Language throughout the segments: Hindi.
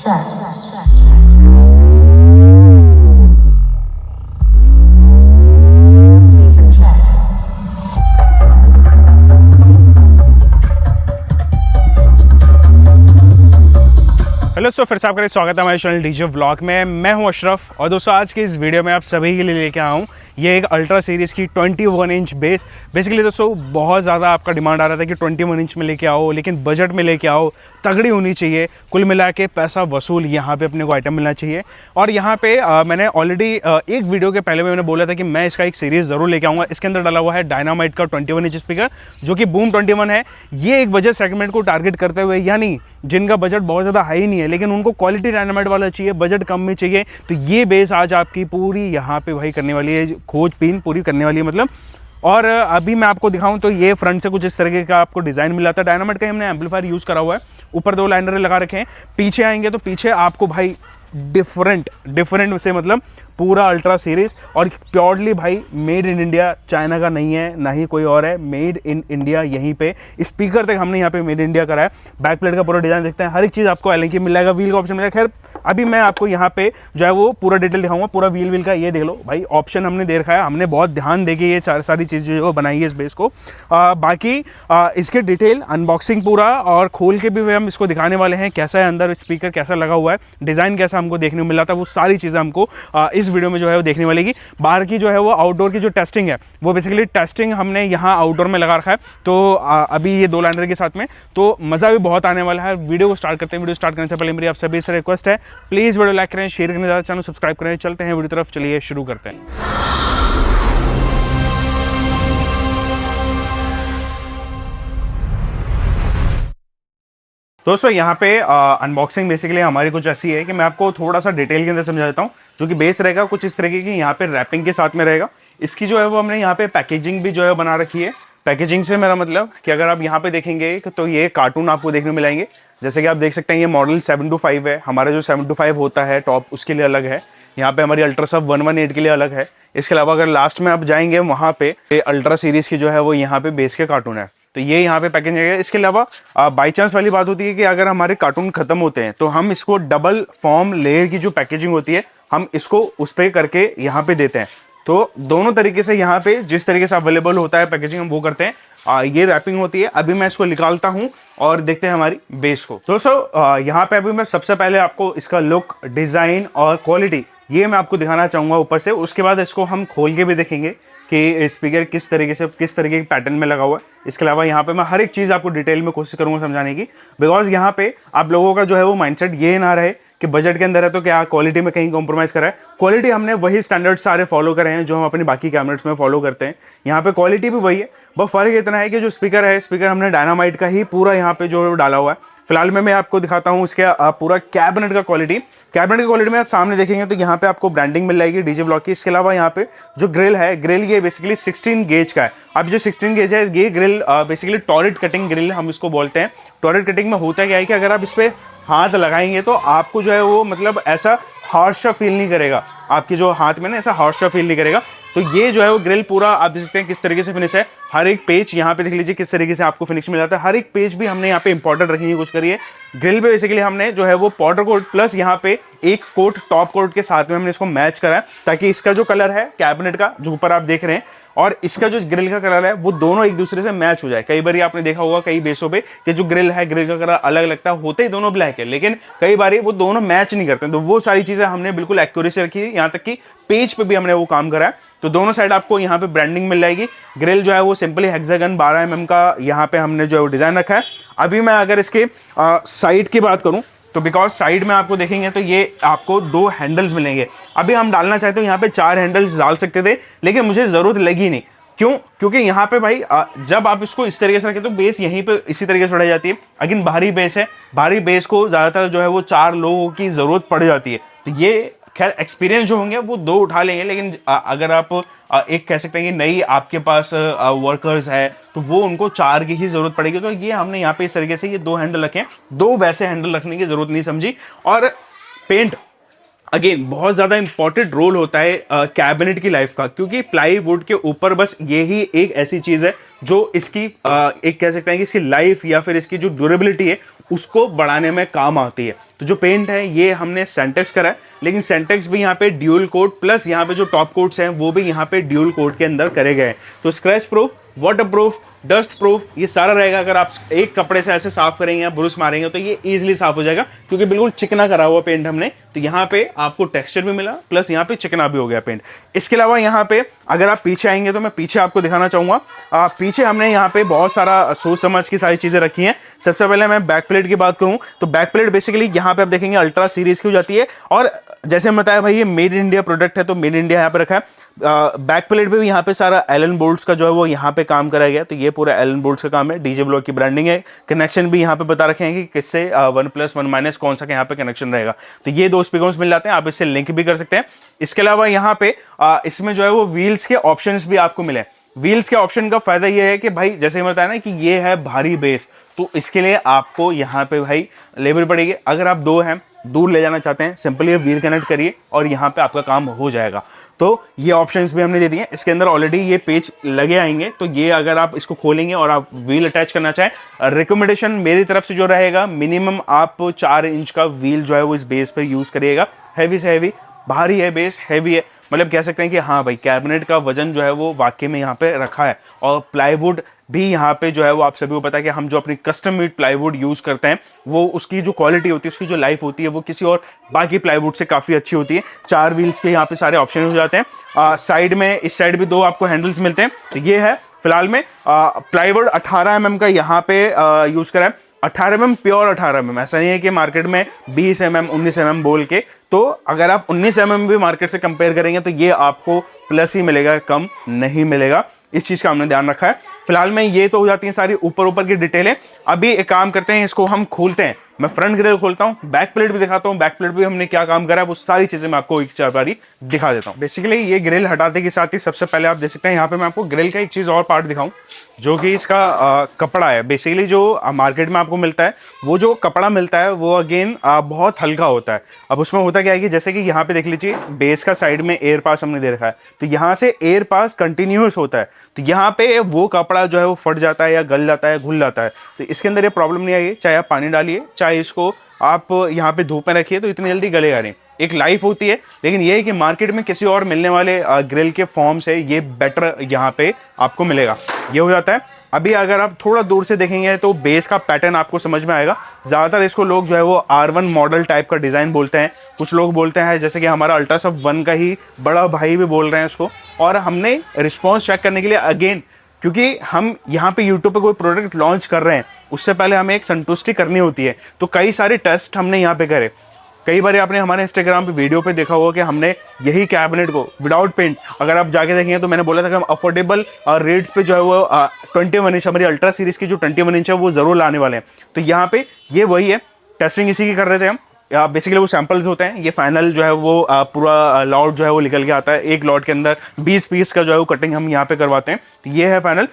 हेलो दोस्तों, फिर से आपका स्वागत है हमारे चैनल डीजे व्लॉग में। मैं हूं अशरफ और दोस्तों आज की इस वीडियो में आप सभी के लिए लेके आया हूं ये एक अल्ट्रा सीरीज़ की 21 इंच बेस। बेसिकली दोस्तों बहुत ज़्यादा आपका डिमांड आ रहा था कि 21 इंच में लेके आओ, लेकिन बजट में लेके आओ, तगड़ी होनी चाहिए, कुल मिला के पैसा वसूल यहाँ पे अपने को आइटम मिलना चाहिए। और यहाँ पे मैंने ऑलरेडी एक वीडियो के पहले में मैंने बोला था कि मैं इसका एक सीरीज़ ज़रूर लेके आऊँगा। इसके अंदर डाला हुआ है डायनामाइट का 21 इंच स्पीकर जो कि बूम 21 है। ये एक बजट सेगमेंट को टारगेट करते हुए, यानी जिनका बजट बहुत ज़्यादा हाई नहीं है लेकिन उनको क्वालिटी डायनामाइट वाला चाहिए, बजट कम में चाहिए, तो ये बेस आज आपकी पूरी यहाँ पे भाई करने वाली है, खोज बीन पूरी करने वाली है मतलब। और अभी मैं आपको दिखाऊं तो ये फ्रंट से कुछ इस तरीके का आपको डिज़ाइन मिला था। डायनामाइट का हमने एम्पलीफायर यूज़ करा हुआ है, ऊपर 2 लाइनर लगा रखे हैं। पीछे आएंगे तो पीछे आपको भाई डिफरेंट से मतलब पूरा अल्ट्रा सीरीज और प्योरली भाई मेड इन इंडिया, चाइना का नहीं है ना ही कोई और है, मेड इन इंडिया। यहीं पे स्पीकर तक हमने यहाँ पे मेड इन इंडिया करा है। बैक प्लेट का पूरा डिजाइन देखते हैं, हर एक चीज़ आपको एल की मिल जाएगा, व्हील का ऑप्शन मिलेगा। खैर अभी मैं आपको यहाँ पे जो है वो पूरा डिटेल दिखाऊंगा, पूरा व्हील का। ये देख लो भाई, ऑप्शन हमने दे रखा है, हमने बहुत ध्यान देके ये सारी चीज़ जो बनाई है इस बेस को। बाकी इसके डिटेल अनबॉक्सिंग पूरा और खोल के भी हम इसको दिखाने वाले हैं, कैसा है अंदर स्पीकर, कैसा लगा हुआ है, डिज़ाइन कैसा हमको देखने को मिला था, वो सारी चीज़ें हमको इस वीडियो में जो है वो देखने वाली। बाहर की जो है वो आउटडोर की जो टेस्टिंग है वो बेसिकली टेस्टिंग हमने यहाँ आउटडोर में लगा रखा है। तो अभी ये 2 लाइनर के साथ में तो मज़ा भी बहुत आने वाला है। वीडियो को स्टार्ट करते हैं। वीडियो स्टार्ट करने से पहले मेरी आप सभी से रिक्वेस्ट है, प्लीज़ वीडियो लाइक करें, शेयर करें, ज़्यादा चैनल सब्सक्राइब करें। चलते हैं वीडियो तरफ, चलिए शुरू करते हैं। दोस्तों यहाँ पे अनबॉक्सिंग बेसिकली हमारी कुछ ऐसी है कि मैं आपको थोड़ा सा डिटेल के अंदर समझा देता हूँ। जो कि बेस रहेगा कुछ इस तरीके की, यहाँ पे रैपिंग के साथ में रहेगा। इसकी जो है वो हमने यहाँ पे पैकेजिंग भी जो है बना रखी है। पैकेजिंग से मेरा मतलब कि अगर आप यहाँ पे देखेंगे तो ये कार्टून आपको देखने को मिलेंगे। जैसे कि आप देख सकते हैं ये मॉडल 725 है। हमारा जो 725 होता है टॉप, उसके लिए अलग है। यहाँ पे हमारी अल्ट्रा सब 118 के लिए अलग है। इसके अलावा अगर लास्ट में आप जाएंगे वहाँ पे अल्ट्रा सीरीज की जो है वो यहाँ पे बेस के कार्टून है, तो ये यहाँ पे पैकेजिंग है। इसके अलावा बाई चांस वाली बात होती है कि अगर हमारे कार्टून खत्म होते हैं तो हम इसको डबल फॉर्म लेयर की जो पैकेजिंग होती है हम इसको उस पर करके यहाँ पे देते हैं। तो दोनों तरीके से यहाँ पे जिस तरीके से अवेलेबल होता है पैकेजिंग हम वो करते हैं। ये रैपिंग होती है। अभी मैं इसको निकालता हूँ और देखते हैं हमारी बेस को। दोस्तों यहाँ पे अभी मैं सबसे पहले आपको इसका लुक, डिज़ाइन और क्वालिटी ये मैं आपको दिखाना चाहूँगा ऊपर से। उसके बाद इसको हम खोल के भी देखेंगे कि स्पीकर किस तरीके के पैटर्न में लगा हुआ है। इसके अलावा यहाँ पे मैं हर एक चीज़ आपको डिटेल में कोशिश करूँगा समझाने की, बिकॉज यहाँ पे आप लोगों का जो है वो माइंडसेट ये ना रहे कि बजट के अंदर है तो क्या क्वालिटी में कहीं कॉम्प्रोमाइज़ करा है। क्वालिटी हमने वही स्टैंडर्ड सारे फॉलो करे हैं जो हम अपनी बाकी कैमरेट्स में फॉलो करते हैं। यहाँ पे क्वालिटी भी वही है, बस फ़र्क इतना है कि जो स्पीकर है, स्पीकर हमने डायनामाइट का ही पूरा यहाँ पे जो डाला हुआ है। फिलहाल मैं आपको दिखाता हूँ इसके पूरा कैबिनेट का क्वालिटी। कैबिनेट की क्वालिटी में आप सामने देखेंगे तो यहाँ पे आपको ब्रांडिंग मिल जाएगी डीजे ब्लॉक की। इसके अलावा यहाँ पे जो ग्रिल है, ग्रिल ये बेसिकली 16 गेज का है। अब जो 16 गेज है ये grill basically torrid cutting grill हम इसको बोलते हैं। टॉरेट कटिंग में होता क्या है कि अगर आप इस पर हाथ लगाएंगे तो आपको जो है वो मतलब ऐसा हार्श फील नहीं करेगा, आपकी जो हाथ में ना ऐसा हार्श फील नहीं करेगा। तो ये जो है वो ग्रिल पूरा आप देख सकते हैं किस तरीके से फिनिश है। हर एक पेज यहाँ पे देख लीजिए किस तरीके से आपको फिनिश मिल जाता है। हर एक पेज भी हमने यहाँ पे इंपॉर्टेंट रखने की कोशिश करी है। ग्रिल पे बेसिकली हमने जो है वो पाउडर कोट प्लस यहाँ पे एक कोट टॉप कोट के साथ में हमने इसको मैच करा है, ताकि इसका जो कलर है कैबिनेट का जो ऊपर आप देख रहे हैं और इसका जो ग्रिल का कलर है वो दोनों एक दूसरे से मैच हो जाए। कई बार आपने देखा होगा कई बेसों पे कि जो ग्रिल है, ग्रिल का कलर अलग लगता है, होते ही दोनों ब्लैक है, लेकिन कई बार वो दोनों मैच नहीं करते। तो वो सारी चीजें हमने बिल्कुल एक्यूरेसी रखी है। यहाँ तक कि पेज पे भी हमने वो काम करा है। तो दोनों साइड आपको यहाँ पे ब्रांडिंग मिल जाएगी। ग्रिल जो है वो सिंपली हेक्सागन 12 mm का यहाँ पे हमने जो है वो डिजाइन रखा है। अभी मैं अगर इसके साइड की बात करूं तो बिकॉज साइड में आपको देखेंगे तो ये आपको 2 हैंडल्स मिलेंगे। अभी हम डालना चाहते हो यहाँ पे 4 हैंडल्स डाल सकते थे, लेकिन मुझे जरूरत लगी नहीं। क्यों? क्योंकि यहाँ पे भाई जब आप इसको इस तरीके से रखें तो बेस यहीं पे इसी तरीके से उड़ाई जाती है। अगेन भारी बेस है, भारी बेस को ज्यादातर जो है वो 4 लोगों की जरूरत पड़ जाती है। तो ये खैर एक्सपीरियंस जो होंगे वो 2 उठा लेंगे, लेकिन अगर आप एक कह सकते हैं कि नई आपके पास वर्कर्स है तो वो उनको 4 की ही जरूरत पड़ेगी। तो ये हमने यहाँ पे इस तरीके से ये 2 हैंडल रखे हैं, 2 वैसे हैंडल रखने की जरूरत नहीं समझी। और पेंट अगेन बहुत ज़्यादा इंपॉर्टेंट रोल होता है कैबिनेट की लाइफ का, क्योंकि प्लाईवुड के ऊपर बस यही एक ऐसी चीज़ है जो इसकी एक कह सकते हैं कि इसकी लाइफ या फिर इसकी जो ड्यूरेबिलिटी है उसको बढ़ाने में काम आती है। तो जो पेंट है ये हमने सेंटेक्स करा है, लेकिन सेंटेक्स भी यहाँ पे ड्यूल कोट प्लस यहाँ पे जो टॉप कोट्स हैं वो भी यहाँ पे ड्यूल कोट के अंदर करे गए हैं। तो scratch proof, water proof, dust proof ये सारा रहेगा। अगर आप एक कपड़े से ऐसे साफ करेंगे या ब्रश मारेंगे तो ये इजीली साफ हो जाएगा, क्योंकि बिल्कुल चिकना करा हुआ पेंट हमने। तो यहाँ पे आपको टेक्सचर भी मिला प्लस यहाँ पे चिकना भी हो गया पेंट। इसके अलावा यहाँ पे अगर आप पीछे आएंगे तो मैं पीछे आपको दिखाना चाहूंगा। पीछे हमने यहाँ पे बहुत सारा सोच समझ की सारी चीजें रखी हैं। सबसे पहले मैं बैक प्लेट की बात करूं तो बैक प्लेट बेसिकली यहाँ पे आप देखेंगे अल्ट्रा सीरीज की हो जाती है, और जैसे मैं बताया भाई ये मेड इन इंडिया प्रोडक्ट है तो मेड इन इंडिया यहाँ पे रखा है। बैक प्लेट पे भी यहाँ पे सारा एलन बोल्ट्स का जो है वो यहाँ पे काम कराया गया। तो ये पूरा एलन बोल्ट्स का काम है, डीजे व्लॉग की ब्रांडिंग है। कनेक्शन भी यहाँ पे बता रखे हैं कि किससे 1+1- कौन सा यहाँ पे कनेक्शन रहेगा। तो ये दो स्पीकर्स मिल जाते हैं, आप इससे लिंक भी कर सकते हैं। इसके अलावा यहाँ पे इसमें जो है वो व्हील्स के ऑप्शंस भी आपको मिले। व्हील्स के ऑप्शन का फायदा ये है कि भाई जैसे मैं बताया ना कि ये है भारी बेस, तो इसके लिए आपको यहाँ पे भाई लेबर पड़ेगी। अगर आप दो हैं दूर ले जाना चाहते हैं सिंपली व्हील कनेक्ट करिए और यहाँ पे आपका काम हो जाएगा। तो ये ऑप्शंस भी हमने दे दिए। इसके अंदर ऑलरेडी ये पेज लगे आएंगे, तो ये अगर आप इसको खोलेंगे और आप व्हील अटैच करना चाहें, रिकमेंडेशन मेरी तरफ से जो रहेगा मिनिमम आप 4 इंच का व्हील जो है वो इस बेस पे यूज करिएगा। हैवी से हैवी, भारी है बेस, हैवी है, मतलब कह सकते हैं कि हाँ भाई कैबिनेट का वजन जो है वो वाकई में यहाँ पे रखा है। और प्लाईवुड भी यहाँ पे जो है वो आप सभी को पता है कि हम जो अपनी कस्टम मेड प्लाईवुड यूज करते हैं वो उसकी जो क्वालिटी होती है, उसकी जो लाइफ होती है वो किसी और बाकी प्लाईवुड से काफी अच्छी होती है। 4 व्हील्स के यहाँ पे सारे ऑप्शन हो जाते हैं। साइड में इस साइड भी 2 आपको हैंडल्स मिलते हैं। तो ये है फिलहाल में प्लाईवुड 18 mm का यहाँ पे यूज करा है। 18 mm प्योर 18 mm, ऐसा नहीं है कि मार्केट में 20 mm 19 mm बोल के। तो अगर आप 19 mm भी मार्केट से कंपेयर करेंगे तो ये आपको प्लस ही मिलेगा, कम नहीं मिलेगा। इस चीज का हमने ध्यान रखा है। फिलहाल में ये तो हो जाती है सारी ऊपर की डिटेलें। अभी एक काम करते हैं, इसको हम खोलते हैं। मैं फ्रंट ग्रिल खोलता हूँ, बैक प्लेट भी दिखाता हूँ। बैक प्लेट भी हमने क्या काम करा है वो सारी चीजें मैं आपको एक 4 बारी दिखा देता हूँ। बेसिकली ये ग्रिल हटाते के साथ ही सबसे पहले आप देख सकते हैं यहाँ पे मैं आपको ग्रिल का एक चीज और पार्ट दिखाऊं, जो कि इसका कपड़ा है। बेसिकली जो मार्केट में आपको मिलता है वो जो कपड़ा मिलता है वो अगेन बहुत हल्का होता है। अब उसमें होता क्या है कि जैसे कि यहाँ पे देख लीजिए बेस का साइड में एयर पास हमने दे रखा है, तो यहाँ से एयर पास कंटिन्यूस होता है। तो यहाँ पे वो कपड़ा जो है वो फट जाता है या गल जाता है, घुल जाता है। तो इसके अंदर ये प्रॉब्लम नहीं आएगी, चाहे आप पानी डालिए चाहे इसको आप यहाँ पे धूप में रखिए, तो इतनी जल्दी गलेगा नहीं। एक लाइफ होती है, लेकिन ये है कि मार्केट में किसी और मिलने वाले ग्रिल के फॉर्म से ये बेटर यहाँ पे आपको मिलेगा। ये हो जाता है। अभी अगर आप थोड़ा दूर से देखेंगे तो बेस का पैटर्न आपको समझ में आएगा। ज़्यादातर इसको लोग जो है वो R1 मॉडल टाइप का डिज़ाइन बोलते हैं, कुछ लोग बोलते हैं जैसे कि हमारा अल्ट्रासब 1 का ही बड़ा भाई भी बोल रहे हैं इसको। और हमने रिस्पॉन्स चेक करने के लिए अगेन, क्योंकि हम यहाँ पे यूट्यूब पे कोई प्रोडक्ट लॉन्च कर रहे हैं उससे पहले हमें एक संतुष्टि करनी होती है, तो कई सारे टेस्ट हमने यहाँ पे करे। कई बार आपने हमारे इंस्टाग्राम पे वीडियो पे देखा होगा कि हमने यही कैबिनेट को विदाउट पेंट, अगर आप जाके देखेंगे तो मैंने बोला था कि हम अफोर्डेबल रेट्स पे जो है वो 21 इंच हमारी अल्ट्रा सीरीज की जो 21 इंच है वो जरूर लाने वाले हैं। तो यहाँ पे ये वही है, टेस्टिंग इसी की कर रहे थे हम। बेसिकली वो सैंपल्स होते हैं, ये फाइनल जो है वो पूरा लॉट जो है वो निकल के आता है। एक लॉट के अंदर 20 पीस का जो है वो कटिंग हम यहाँ पे करवाते हैं। तो ये है फाइनल।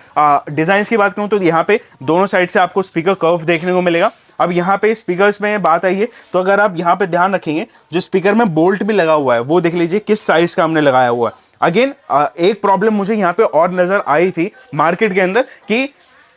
डिजाइन की बात करूँ तो यहाँ पे दोनों साइड से आपको स्पीकर कर्व देखने को मिलेगा। अब यहाँ पे स्पीकर्स में बात आई है तो अगर आप यहाँ पे ध्यान रखेंगे जो स्पीकर में बोल्ट भी लगा हुआ है वो देख लीजिए किस साइज का हमने लगाया हुआ है। अगेन एक प्रॉब्लम मुझे यहाँ पे और नजर आई थी मार्केट के अंदर कि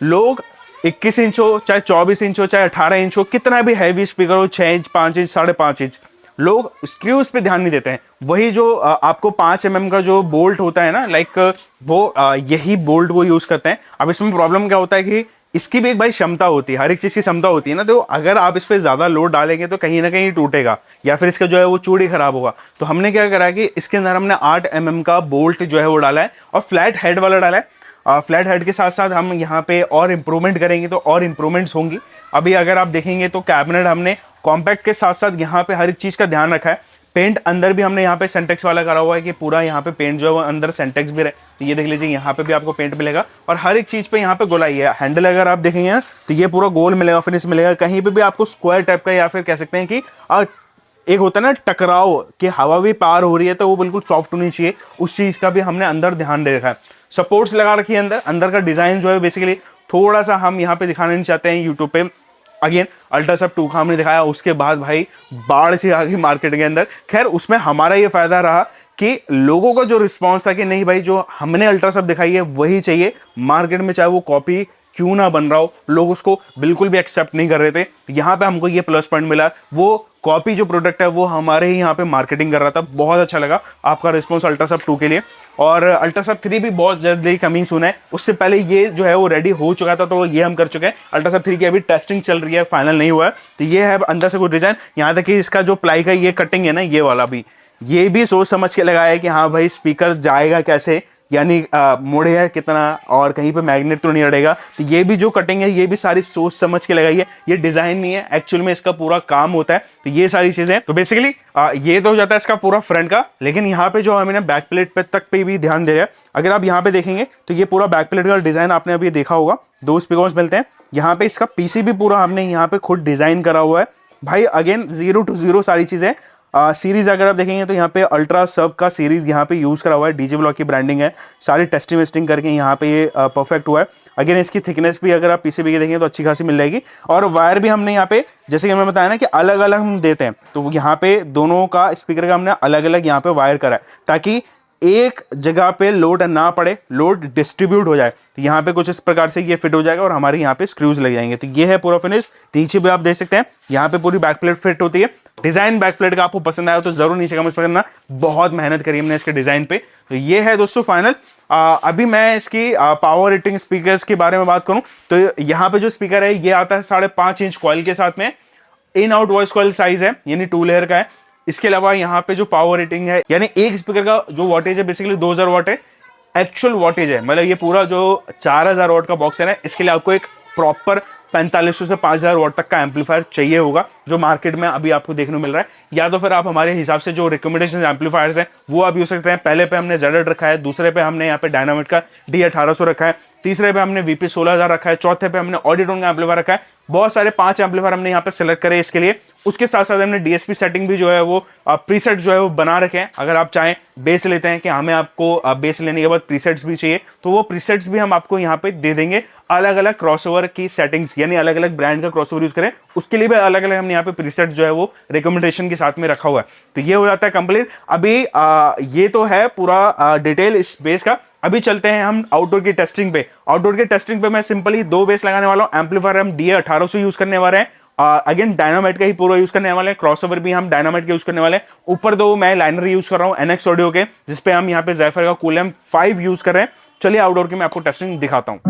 लोग 21 इंच हो चाहे 24 इंच हो चाहे 18 इंच हो, कितना भी हैवी स्पीकर हो, 6 इंच 5 इंच 5.5 इंच, लोग स्क्रूज पे ध्यान नहीं देते हैं। वही जो आपको 5 mm का जो बोल्ट होता है ना, लाइक वो यही बोल्ट वो यूज करते हैं। अब इसमें प्रॉब्लम क्या होता है कि इसकी भी एक भाई क्षमता होती है, हर एक चीज की क्षमता होती है ना। तो अगर आप इस पर ज्यादा लोड डालेंगे तो कहीं ना कहीं टूटेगा या फिर इसका जो है वो चूड़ी खराब होगा। तो हमने क्या करा कि इसके अंदर हमने 8 mm का बोल्ट जो है वो डाला है और फ्लैट हेड वाला डाला है। फ्लैट हेड के साथ साथ हम यहाँ पे और इम्प्रूवमेंट करेंगे तो और इम्प्रूवमेंट्स होंगी। अभी अगर आप देखेंगे तो कैबिनेट हमने कॉम्पैक्ट के साथ साथ यहाँ पे हर एक चीज का ध्यान रखा है। पेंट अंदर भी हमने यहाँ पे सेंटेक्स वाला करा हुआ है कि पूरा यहाँ पे पेंट जो है वो अंदर सेंटेक्स भी रहे। तो ये देख लीजिए यहाँ पे भी आपको पेंट मिलेगा और हर एक चीज पे यहाँ पे गोलाई है। हैंडल अगर आप देखेंगे ना तो ये पूरा गोल मिलेगा, फिनिश मिलेगा। कहीं पे भी आपको स्क्वायर टाइप का या फिर कह सकते हैं कि एक होता है ना टकराव कि हवा भी पार हो रही है तो वो बिल्कुल सॉफ्ट होनी चाहिए, उस चीज का भी हमने अंदर ध्यान दे रखा है। सपोर्ट्स लगा रखी है अंदर। अंदर का डिजाइन जो है बेसिकली थोड़ा सा हम यहाँ पे दिखाना नहीं चाहते हैं यूट्यूब पे अगेन अल्ट्रासब 2 का हमने दिखाया, उसके बाद भाई बाढ़ से आ गई मार्केट के अंदर। खैर उसमें हमारा ये फायदा रहा कि लोगों का जो रिस्पॉन्स था कि नहीं भाई जो हमने अल्ट्रासब दिखाई है वही चाहिए मार्केट में, चाहे वो कॉपी क्यों ना बन रहा हो, लोग उसको बिल्कुल भी एक्सेप्ट नहीं कर रहे थे। यहाँ पे हमको ये प्लस पॉइंट मिला, वो कॉपी जो प्रोडक्ट है वो हमारे ही यहाँ पे मार्केटिंग कर रहा था। बहुत अच्छा लगा आपका रिस्पॉन्स अल्ट्रासब 2 के लिए। और अल्ट्रासब 3 भी बहुत जल्दी कमिंग सून है, उससे पहले ये जो है वो रेडी हो चुका था, तो ये हम कर चुके हैं। अल्ट्रासब 3 की अभी टेस्टिंग चल रही है, फाइनल नहीं हुआ है। तो ये है अंदर से कुछ डिजाइन, यहाँ तक कि इसका जो प्लाई का ये कटिंग है ना, ये वाला भी, ये भी सोच समझ के लगाया है कि हाँ भाई स्पीकर जाएगा कैसे, यानी मुड़ेगा कितना और कहीं पे मैग्नेट तो नहीं अड़ेगा। तो ये भी जो कटिंग है ये भी सारी सोच समझ के लगाई है, ये डिजाइन नहीं है, एक्चुअल में इसका पूरा काम होता है। तो ये सारी चीजें, तो बेसिकली ये तो हो जाता है इसका पूरा फ्रंट का। लेकिन यहाँ पे जो हमने बैक प्लेट पे तक पे भी ध्यान दे रहा है, अगर आप यहाँ पे देखेंगे तो ये पूरा बैक प्लेट का डिजाइन आपने अभी देखा होगा, 2 स्पीकर्स मिलते हैं यहाँ पे। इसका पीसी भी पूरा हमने यहाँ पे खुद डिजाइन करा हुआ है भाई। अगेन 0 to 0 सारी चीजें। सीरीज अगर आप देखेंगे तो यहाँ पे अल्ट्रा सब का सीरीज यहाँ पे यूज करा हुआ है, डीजे ब्लॉक की ब्रांडिंग है, सारी टेस्टिंग वेस्टिंग करके यहाँ पे ये परफेक्ट हुआ है। अगेन इसकी थिकनेस भी अगर आप पीसीबी की देखेंगे तो अच्छी खासी मिल जाएगी। और वायर भी हमने यहाँ पे, जैसे कि मैं बताया ना कि अलग अलग हम देते हैं, तो यहाँ पे दोनों का स्पीकर का हमने अलग अलग यहाँ पे वायर करा है ताकि एक जगह पे लोड ना पड़े, लोड डिस्ट्रीब्यूट हो जाए। तो यहाँ पे कुछ इस प्रकार से ये फिट हो जाएगा और हमारे यहाँ पे स्क्रूज लग जाएंगे। तो ये है पूरा फिनिश। नीचे भी आप देख सकते हैं यहाँ पे पूरी बैक प्लेट फिट होती है। डिजाइन बैक प्लेट का आपको पसंद आया तो जरूर नीचे कमेंट्स करना, बहुत मेहनत करी हमने इसके डिजाइन पे। तो ये है दोस्तों फाइनल। अभी मैं इसकी पावर रेटिंग स्पीकर्स के बारे में बात करूं तो यहाँ पे जो स्पीकर है ये आता है 5.5 इंच कॉइल के साथ में, in out voice coil size है, यानी 2 लेयर का है। इसके अलावा यहाँ पे जो पावर रेटिंग है, यानी एक स्पीकर का जो वॉटेज है बेसिकली 2000 वॉट है, एक्चुअल वॉटेज है। मतलब ये पूरा जो 4000 वॉट का बॉक्स है ना, इसके लिए आपको एक प्रॉपर 4500 से 5000 वॉट तक का एम्पलीफायर चाहिए होगा, जो मार्केट में अभी आपको देखने को मिल रहा है। या तो फिर आप हमारे हिसाब से जो रिकमेंडेशन एम्पलीफायर्स हैं वो आप यूज सकते हैं। पहले पे हमने जेड रखा है, दूसरे पे हमने यहाँ पे डायनामिट का D1800 रखा है, तीसरे पे हमने VP 16000 रखा है, चौथे पे हमने ऑडिटोन का एम्पलीफायर रखा है। बहुत सारे 5 एम्पलीफायर हमने यहाँ पे सेलेक्ट करे इसके लिए। उसके साथ साथ हमने DSP सेटिंग भी जो है वो प्रीसेट जो है वो बना रखे हैं। अगर आप चाहें बेस लेते हैं कि हमें आपको बेस लेने के बाद प्रीसेट्स भी चाहिए, तो वो प्रीसेट्स भी हम आपको यहाँ पे दे देंगे। अलग अलग क्रॉसओवर की सेटिंग्स, यानी अलग अलग ब्रांड का क्रॉसओवर यूज करें उसके लिए भी अलग अलग हमने यहाँ पे प्रीसेट जो है वो रिकमेंडेशन के साथ में रखा हुआ है। तो ये हो जाता है कंप्लीट। अभी ये तो है पूरा डिटेल इस बेस का। अभी चलते हैं हम आउटडोर की टेस्टिंग पे। आउटडोर की टेस्टिंग पे मैं सिंपली 2 बेस लगाने वाला हूं। एम्पलीफायर हम DA1800 यूज करने वाले हैं, अगेन डायनामाइट का ही पूरा यूज करने वाले हैं। क्रॉसओवर भी हम डायनामाइट का यूज करने वाले हैं। ऊपर 2 मैं लाइनर यूज कर रहा हूं NX ऑडियो के, जिसपे हम यहाँ पे ज़ेफिर का कूल एम्प 5 यूज कर रहे हैं। चलिए आउटडोर की मैं आपको टेस्टिंग दिखाता हूं।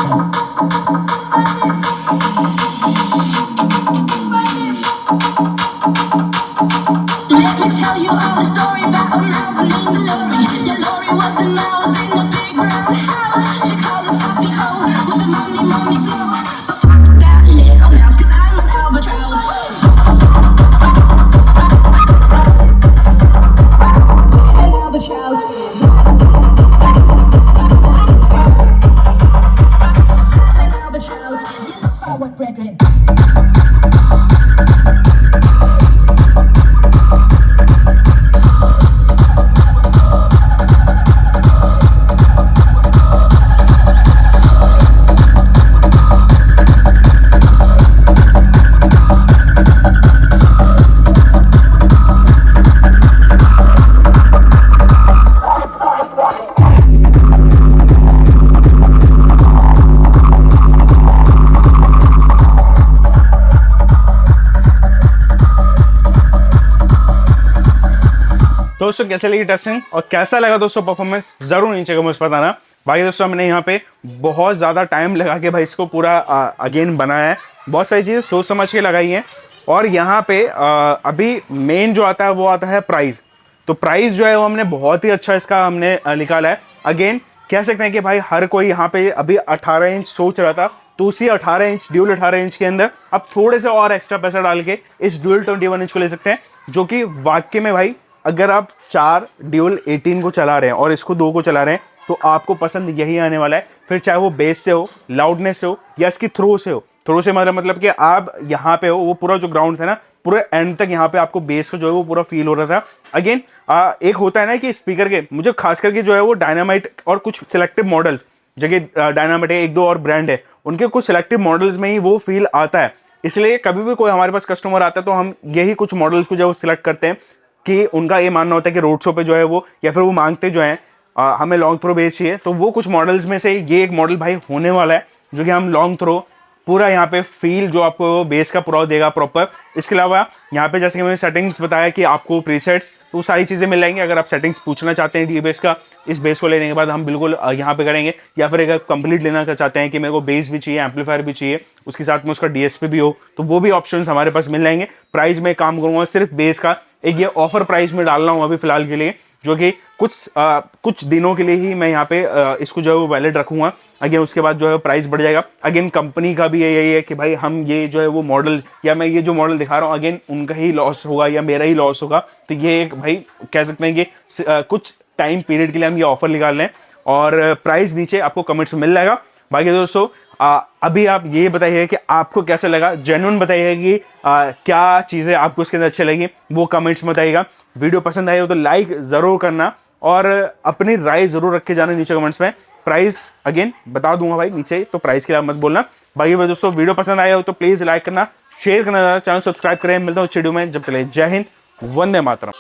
Let me tell you all the story about a mouse named Lori. Yeah, Lori was a mouse in a big brown house. She called herself the hoe with the money, money blow. But fuck that little mouse, 'cause I'm an albatross. An albatross. An albatross. Forward, brethren. दोस्तों कैसे लगी टेस्टिंग और कैसा लगा दोस्तों परफॉर्मेंस, जरूर नीचे कमेंट्स बताना। बाकी दोस्तों हमने यहाँ पे बहुत ज़्यादा टाइम लगा के भाई इसको पूरा अगेन बनाया है, बहुत सारी चीज़ें सोच समझ के लगाई हैं। और यहाँ पे अभी मेन जो आता है वो आता है प्राइस। तो प्राइस जो है वो हमने बहुत ही अच्छा इसका हमने निकाला है। अगेन कह सकते हैं कि भाई हर कोई यहाँ पे अभी 18 इंच सोच रहा था, तो उसी 18 इंच ड्यूल 18 इंच के अंदर अब थोड़े से और एक्स्ट्रा पैसा डाल के इस ड्यूल 21 इंच को ले सकते हैं, जो कि वाकई में भाई अगर आप 4 ड्यूल 18 को चला रहे हैं और इसको 2 को चला रहे हैं तो आपको पसंद यही आने वाला है। फिर चाहे वो बेस से हो, लाउडनेस से हो या इसकी थ्रो से हो। थ्रो से मतलब कि आप यहाँ पे हो, वो पूरा जो ग्राउंड था ना पूरे एंड तक यहाँ पे आपको बेस का जो है वो पूरा फील हो रहा था। अगेन एक होता है ना कि स्पीकर के मुझे खास करके जो है वो डायनामाइट और कुछ सिलेक्टिव मॉडल्स, जगह डायनामाइट है, 1-2 और ब्रांड है, उनके कुछ सिलेक्टिव मॉडल्स में ही वो फील आता है। इसलिए कभी भी कोई हमारे पास कस्टमर आता है तो हम यही कुछ मॉडल्स को जो है सिलेक्ट करते हैं कि उनका ये मानना होता है कि रोड शो पे जो है वो, या फिर वो मांगते जो है हमें लॉन्ग थ्रो बेस चाहिए, तो वो कुछ मॉडल्स में से ये एक मॉडल भाई होने वाला है जो कि हम लॉन्ग थ्रो पूरा यहाँ पे फील जो आपको बेस का पूरा देगा प्रॉपर। इसके अलावा यहाँ पे जैसे कि मैंने सेटिंग्स बताया कि आपको प्रीसेट्स, तो वो सारी चीज़ें मिल जाएंगी। अगर आप सेटिंग्स पूछना चाहते हैं डी बेस का, इस बेस को लेने के बाद हम बिल्कुल यहाँ पे करेंगे। या फिर अगर कंप्लीट लेना चाहते हैं कि मेरे को बेस भी चाहिए, एम्पलीफायर भी चाहिए, उसके साथ में उसका डीएसपी भी हो, तो वो भी ऑप्शंस हमारे पास मिल जाएंगे। प्राइस में काम करूँगा सिर्फ बेस का, एक ये ऑफर प्राइस में डाल रहा हूँ अभी फिलहाल के लिए, जो कि कुछ दिनों के लिए ही मैं यहाँ पे इसको जो है वो वैलिड रखूँगा। अगेन उसके बाद जो है प्राइस बढ़ जाएगा। अगेन कंपनी का भी यही है कि भाई हम ये जो है वो मॉडल, या मैं ये जो मॉडल दिखा रहा हूँ अगेन उनका ही लॉस होगा या मेरा ही लॉस होगा। तो ये एक भाई कह सकते हैं कि कुछ टाइम पीरियड के लिए हम ये ऑफर निकाल रहे हैं, और प्राइस नीचे आपको कमेंट्स में मिल जाएगा। बाकी दोस्तों अभी आप ये बताइए कि आपको कैसा लगा, जेन्युइन बताइए कि क्या चीज़ें आपको इसके अंदर अच्छी लगी, वो कमेंट्स में बताइएगा। वीडियो पसंद आई हो तो लाइक ज़रूर करना और अपनी राय ज़रूर रख के जाना नीचे कमेंट्स में। प्राइस अगेन बता दूंगा भाई नीचे, तो प्राइस के लिए मत बोलना। बाकी दोस्तों वीडियो पसंद आया हो तो प्लीज़ लाइक करना, शेयर करना, चैनल सब्सक्राइब करें। मिलता हूँ वीडियो में, जब तक जय हिंद, वंदे मातरम।